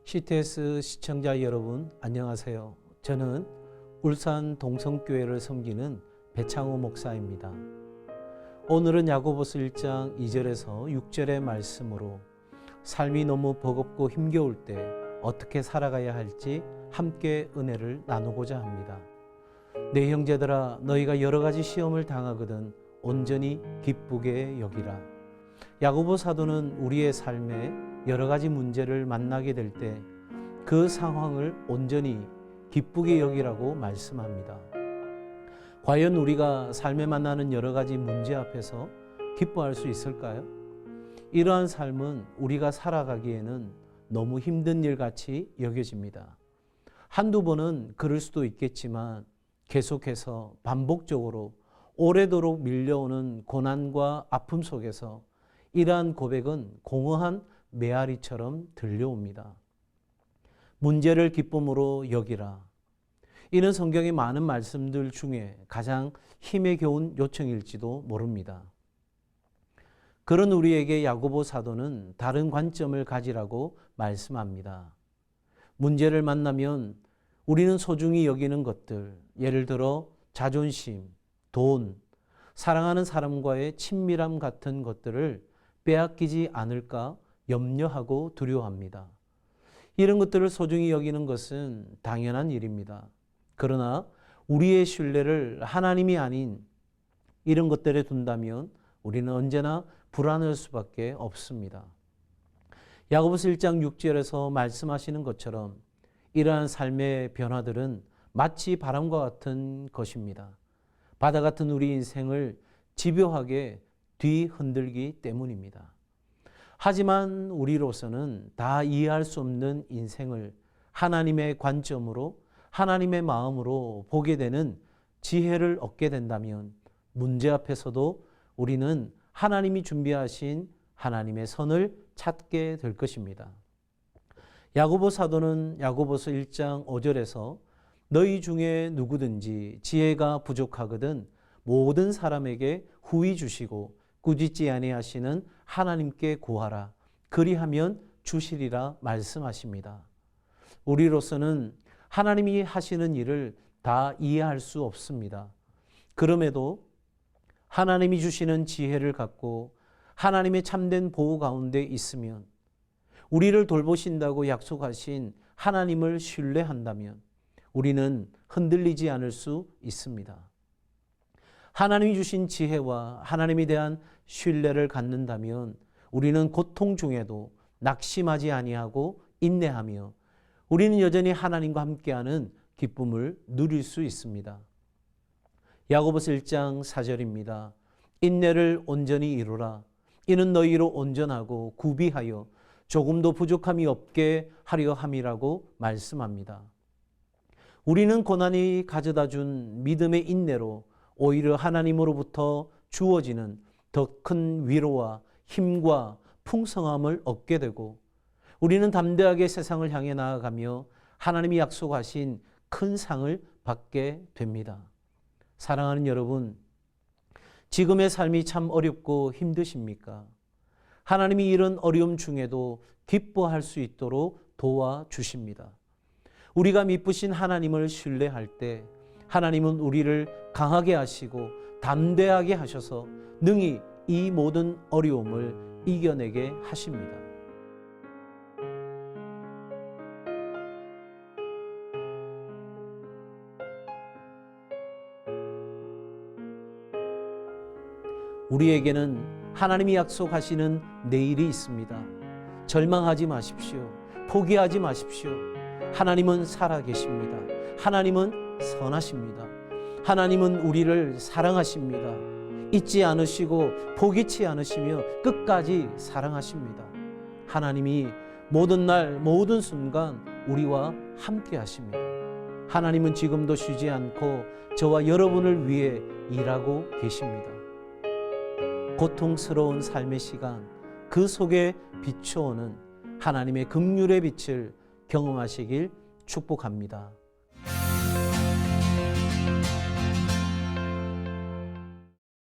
CTS 시청자 여러분 안녕하세요. 저는 울산 동성교회를 섬기는 배창호 목사입니다. 오늘은 야고보서 1장 2절에서 6절의 말씀으로 삶이 너무 버겁고 힘겨울 때 어떻게 살아가야 할지 함께 은혜를 나누고자 합니다. 내 형제들아, 너희가 여러 가지 시험을 당하거든 온전히 기쁘게 여기라. 야고보 사도는 우리의 삶에 여러 가지 문제를 만나게 될 때 그 상황을 온전히 기쁘게 여기라고 말씀합니다. 과연 우리가 삶에 만나는 여러 가지 문제 앞에서 기뻐할 수 있을까요? 이러한 삶은 우리가 살아가기에는 너무 힘든 일 같이 여겨집니다. 한두 번은 그럴 수도 있겠지만 계속해서 반복적으로 오래도록 밀려오는 고난과 아픔 속에서 이러한 고백은 공허한 메아리처럼 들려옵니다. 문제를 기쁨으로 여기라. 이는 성경의 많은 말씀들 중에 가장 힘에 겨운 요청일지도 모릅니다. 그런 우리에게 야고보 사도는 다른 관점을 가지라고 말씀합니다. 문제를 만나면 우리는 소중히 여기는 것들, 예를 들어 자존심, 돈, 사랑하는 사람과의 친밀함 같은 것들을 빼앗기지 않을까 염려하고 두려워합니다. 이런 것들을 소중히 여기는 것은 당연한 일입니다. 그러나 우리의 신뢰를 하나님이 아닌 이런 것들에 둔다면 우리는 언제나 불안할 수밖에 없습니다. 야고보서 1장 6절에서 말씀하시는 것처럼 이러한 삶의 변화들은 마치 바람과 같은 것입니다. 바다 같은 우리 인생을 집요하게 뒤흔들기 때문입니다. 하지만 우리로서는 다 이해할 수 없는 인생을 하나님의 관점으로, 하나님의 마음으로 보게 되는 지혜를 얻게 된다면 문제 앞에서도 우리는 하나님이 준비하신 하나님의 선을 찾게 될 것입니다. 야고보 사도는 야고보서 1장 5절에서 너희 중에 누구든지 지혜가 부족하거든 모든 사람에게 후히 주시고 꾸짖지 아니하시는 하나님께 구하라. 그리하면 주시리라 말씀하십니다. 우리로서는 하나님이 하시는 일을 다 이해할 수 없습니다. 그럼에도 하나님이 주시는 지혜를 갖고 하나님의 참된 보호 가운데 있으면, 우리를 돌보신다고 약속하신 하나님을 신뢰한다면 우리는 흔들리지 않을 수 있습니다. 하나님이 주신 지혜와 하나님에 대한 신뢰를 갖는다면 우리는 고통 중에도 낙심하지 아니하고 인내하며 우리는 여전히 하나님과 함께하는 기쁨을 누릴 수 있습니다. 야고보서 1장 4절입니다. 인내를 온전히 이루라. 이는 너희로 온전하고 구비하여 조금도 부족함이 없게 하려 함이라고 말씀합니다. 우리는 고난이 가져다 준 믿음의 인내로 오히려 하나님으로부터 주어지는 더 큰 위로와 힘과 풍성함을 얻게 되고 우리는 담대하게 세상을 향해 나아가며 하나님이 약속하신 큰 상을 받게 됩니다. 사랑하는 여러분, 지금의 삶이 참 어렵고 힘드십니까? 하나님이 이런 어려움 중에도 기뻐할 수 있도록 도와주십니다. 우리가 믿으신 하나님을 신뢰할 때 하나님은 우리를 강하게 하시고 담대하게 하셔서 능히 이 모든 어려움을 이겨내게 하십니다. 우리에게는 하나님이 약속하시는 내일이 있습니다. 절망하지 마십시오. 포기하지 마십시오. 하나님은 살아계십니다. 하나님은 선하십니다. 하나님은 우리를 사랑하십니다. 잊지 않으시고 포기치 않으시며 끝까지 사랑하십니다. 하나님이 모든 날 모든 순간 우리와 함께 하십니다. 하나님은 지금도 쉬지 않고 저와 여러분을 위해 일하고 계십니다. 고통스러운 삶의 시간, 그 속에 비추어오는 하나님의 긍휼의 빛을 경험하시길 축복합니다.